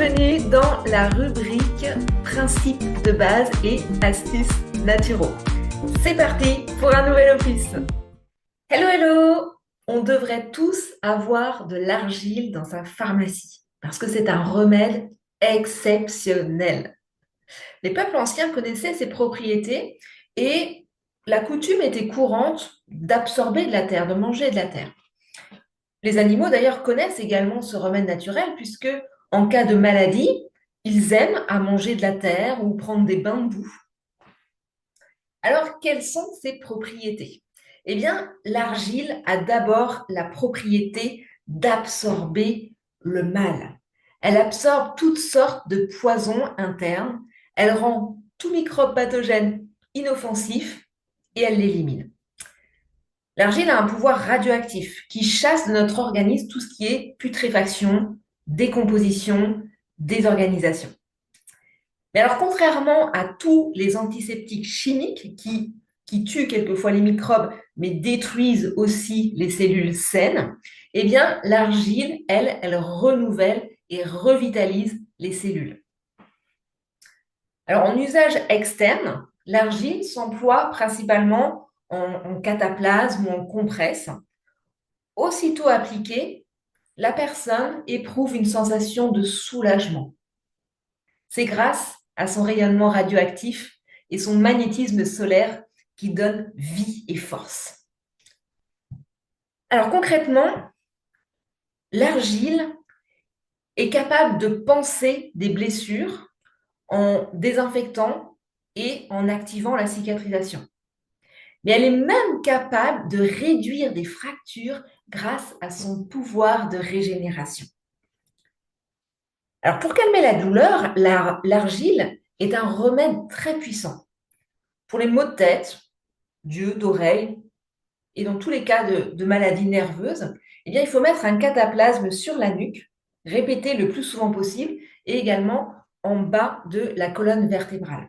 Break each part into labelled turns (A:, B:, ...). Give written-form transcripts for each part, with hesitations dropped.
A: Bienvenue dans la rubrique Principes de base et astuces naturaux. C'est parti pour un nouvel opus. Hello, hello! On devrait tous avoir de l'argile dans sa pharmacie parce que c'est un remède exceptionnel. Les peuples anciens connaissaient ses propriétés et la coutume était courante d'absorber de la terre, de manger de la terre. Les animaux d'ailleurs connaissent également ce remède naturel puisque en cas de maladie, ils aiment à manger de la terre ou prendre des bains de boue. Alors, quelles sont ses propriétés? Eh bien, l'argile a d'abord la propriété d'absorber le mal. Elle absorbe toutes sortes de poisons internes, elle rend tout microbe pathogène inoffensif et elle l'élimine. L'argile a un pouvoir radioactif qui chasse de notre organisme tout ce qui est putréfaction, décomposition, désorganisation. Mais alors, contrairement à tous les antiseptiques chimiques qui tuent quelquefois les microbes, mais détruisent aussi les cellules saines, eh bien, l'argile, elle renouvelle et revitalise les cellules. Alors, en usage externe, l'argile s'emploie principalement en cataplasme ou en compresse. Aussitôt appliquée, la personne éprouve une sensation de soulagement. C'est grâce à son rayonnement radioactif et son magnétisme solaire qui donne vie et force. Alors concrètement, l'argile est capable de panser des blessures en désinfectant et en activant la cicatrisation. Mais elle est même capable de réduire des fractures grâce à son pouvoir de régénération. Alors, pour calmer la douleur, l'argile est un remède très puissant. Pour les maux de tête, d'yeux, d'oreilles, et dans tous les cas de maladies nerveuses, eh bien, il faut mettre un cataplasme sur la nuque, répété le plus souvent possible, et également en bas de la colonne vertébrale.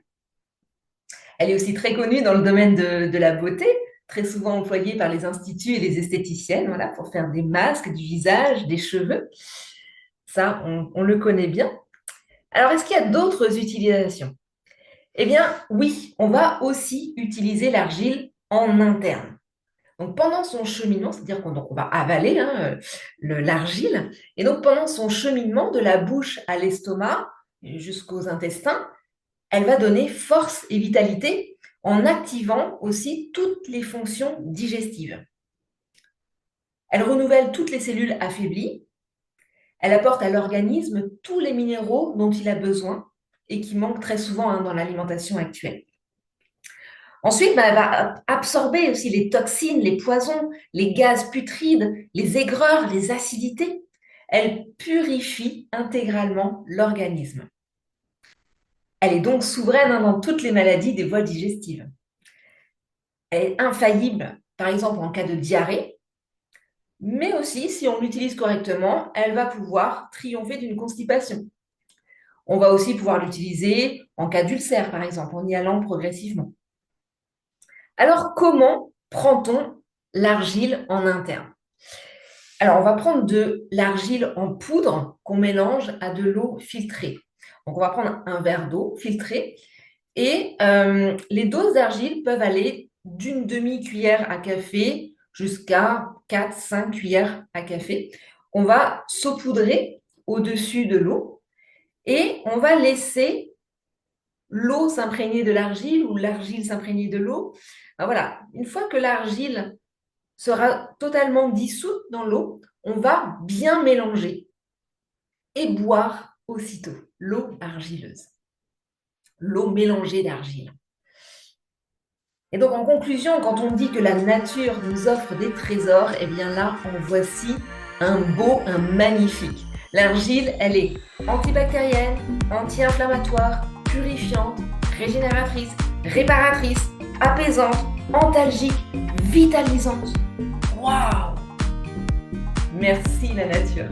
A: Elle est aussi très connue dans le domaine de la beauté, très souvent employée par les instituts et les esthéticiennes, voilà, pour faire des masques du visage, des cheveux. Ça, on le connaît bien. Alors, est-ce qu'il y a d'autres utilisations? Eh bien, oui, on va aussi utiliser l'argile en interne. Donc, pendant son cheminement, c'est-à-dire qu'on va avaler l'argile, et donc pendant son cheminement de la bouche à l'estomac jusqu'aux intestins, elle va donner force et vitalité en activant aussi toutes les fonctions digestives. Elle renouvelle toutes les cellules affaiblies. Elle apporte à l'organisme tous les minéraux dont il a besoin et qui manquent très souvent dans l'alimentation actuelle. Ensuite, elle va absorber aussi les toxines, les poisons, les gaz putrides, les aigreurs, les acidités. Elle purifie intégralement l'organisme. Elle est donc souveraine dans toutes les maladies des voies digestives. Elle est infaillible, par exemple en cas de diarrhée, mais aussi, si on l'utilise correctement, elle va pouvoir triompher d'une constipation. On va aussi pouvoir l'utiliser en cas d'ulcère, par exemple, en y allant progressivement. Alors, comment prend-on l'argile en interne? Alors, on va prendre de l'argile en poudre qu'on mélange à de l'eau filtrée. Donc, on va prendre un verre d'eau filtrée et les doses d'argile peuvent aller d'une demi-cuillère à café jusqu'à 4-5 cuillères à café. On va saupoudrer au-dessus de l'eau et on va laisser l'eau s'imprégner de l'argile ou l'argile s'imprégner de l'eau. Voilà, une fois que l'argile sera totalement dissoute dans l'eau, on va bien mélanger et boire aussitôt l'eau argileuse, l'eau mélangée d'argile. Et donc, en conclusion, quand on dit que la nature nous offre des trésors, eh bien là, en voici un beau, un magnifique. L'argile, elle est antibactérienne, anti-inflammatoire, purifiante, régénératrice, réparatrice, apaisante, antalgique, vitalisante. Waouh! Merci la nature.